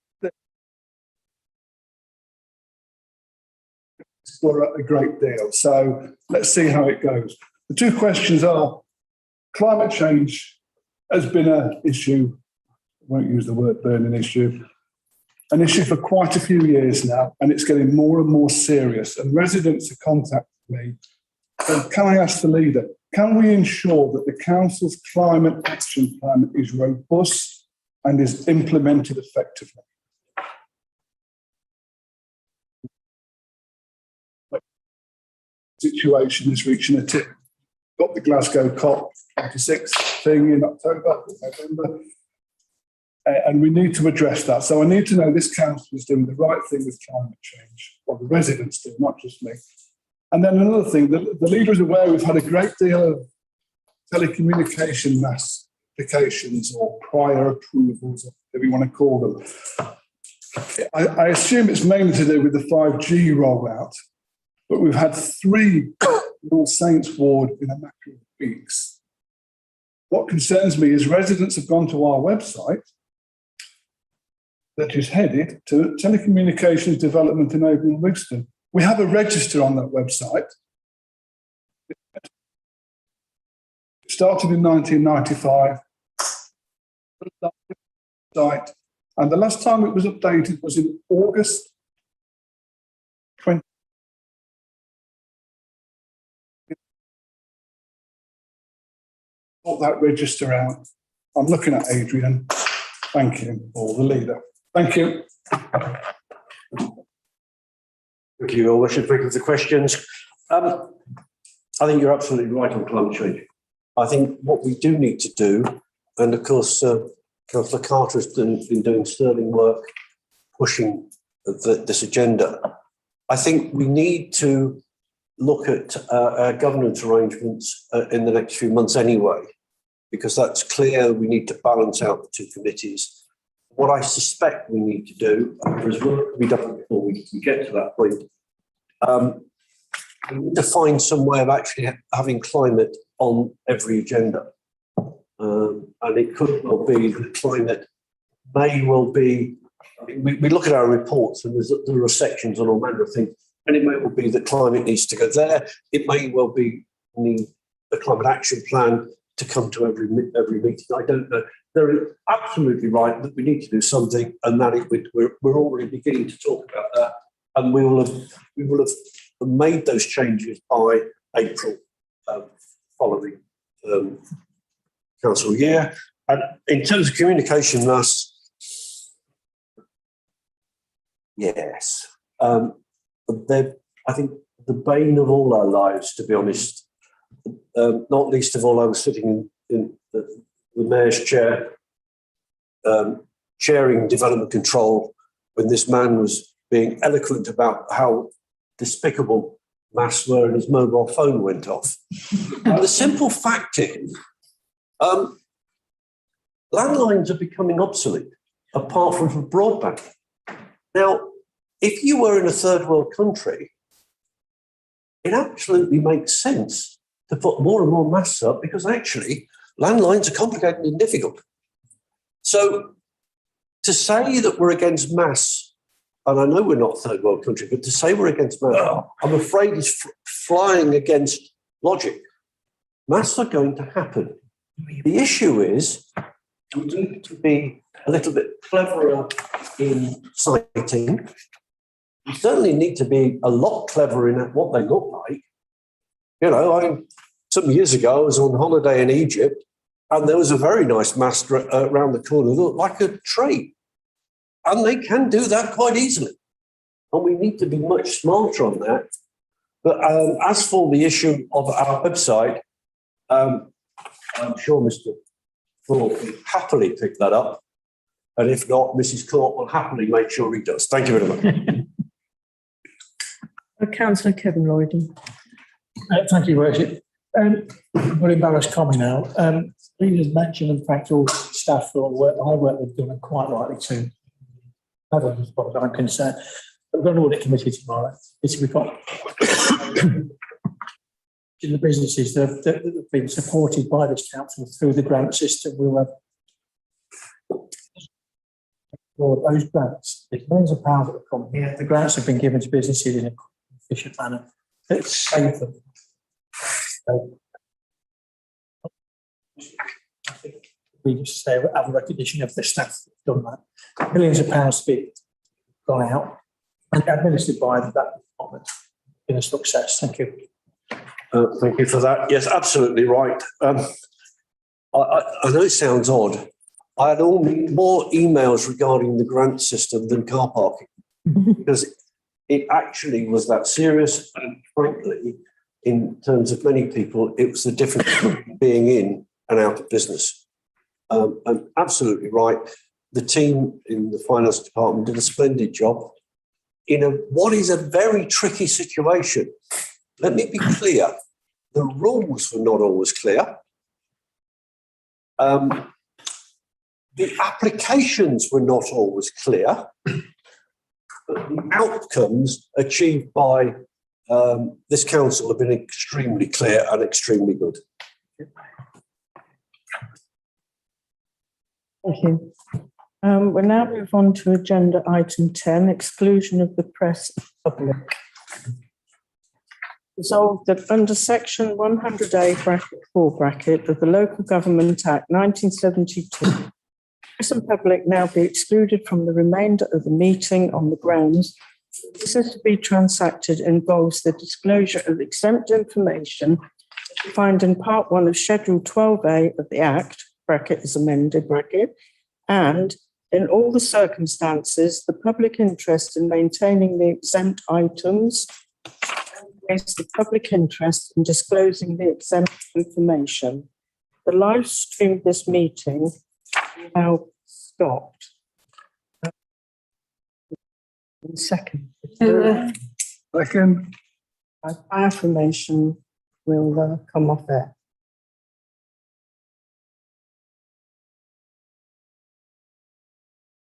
Speaker 8: a great deal. So let's see how it goes. The two questions are, climate change has been an issue, I won't use the word burning issue, an issue for quite a few years now, and it's getting more and more serious. And residents are contacting me. So can I ask the leader, can we ensure that the council's climate action plan is robust and is implemented effectively? Situation is reaching a tip. Got the Glasgow COP26 thing in October, November, and we need to address that. So I need to know this council is doing the right thing with climate change, or the residents do, not just me. And then another thing, the leader is aware we've had a great deal of telecommunication mass applications or prior approvals, or whatever you want to call them. I assume it's mainly to do with the 5G rollout, but we've had 3 in All Saints Ward in a matter of weeks. What concerns me is residents have gone to our website that is headed to Telecommunications Development Enabling Wigston. We have a register on that website. It started in 1995. And the last time it was updated was in August 20. Sort that register out. I'm looking at Adrian. Thank you, or the leader. Thank you.
Speaker 6: Thank you, Your Worship. Thank you for the questions. I think you're absolutely right on climate change. I think what we do need to do, and of course, Councillor Carter has been doing sterling work pushing this agenda. I think we need to look at our governance arrangements in the next few months anyway, because that's clear. We need to balance out the 2 committees. What I suspect we need to do, there's work to be done before we get to that point, we need to find some way of actually having climate on every agenda. And it could well be that climate may well be, we look at our reports and there are sections on all manner of things, and it may well be that climate needs to go there. It may well be need a climate action plan to come to every meeting. I don't know. They're absolutely right that we need to do something, and that we're already beginning to talk about that, and we will have made those changes by April following council year. And in terms of communication, yes, I think the bane of all our lives, to be honest. Not least of all, I was sitting in the mayor's chair, chairing development control, when this man was being eloquent about how despicable mass were, and his mobile phone went off. And the simple fact is, landlines are becoming obsolete, apart from for broadband. Now, if you were in a third world country, it absolutely makes sense to put more and more masts up, because actually landlines are complicated and difficult. So to say that we're against mass, and I know we're not a third world country, but to say we're against mass, I'm afraid is flying against logic. Maths are going to happen. The issue is we need to be a little bit cleverer in citing. We certainly need to be a lot cleverer in what they look like. You know, some years ago, I was on holiday in Egypt, and there was a very nice mask around the corner that looked like a tree. And they can do that quite easily. And we need to be much smarter on that. But as for the issue of our website, I'm sure Mr. Thorpe will happily pick that up. And if not, Mrs. Court will happily make sure he does. Thank you very much.
Speaker 2: Councillor Kevin Lloyd.
Speaker 12: Thank you, Worship. Very embarrassed comment now. Leaders mentioned and thanked all staff for all the work, the hard work they've done, and quite rightly too. As far as I'm concerned, we've got an audit committee tomorrow. We've got in the businesses that have been supported by this council through the grant system. We'll have those grants. There's millions of pounds that have come here. The grants have been given to businesses in an efficient manner. Let's save them. We just say have a recognition of the staff that's done that. Millions of pounds to be gone out and administered by that department. Been a success. Thank you.
Speaker 6: Thank you for that. Yes, absolutely right. I know it sounds odd. I had more emails regarding the grant system than car parking because it actually was that serious. And frankly, in terms of many people, it was the difference between being in and out of business. And absolutely right. The team in the finance department did a splendid job in what is a very tricky situation. Let me be clear. The rules were not always clear. The applications were not always clear. But the outcomes achieved by this council have been extremely clear and extremely good.
Speaker 2: Thank you. We'll now move on to agenda item 10, exclusion of the press and public. Resolved that under section 100A bracket 4 bracket of the Local Government Act 1972, press and public now be excluded from the remainder of the meeting on the grounds this is to be transacted involves the disclosure of exempt information defined in Part 1 of Schedule 12A of the Act, bracket is amended, bracket, and in all the circumstances, the public interest in maintaining the exempt items is the public interest in disclosing the exempt information. The live stream of this meeting is now stopped. Second.
Speaker 8: Second.
Speaker 2: Affirmation will come off there.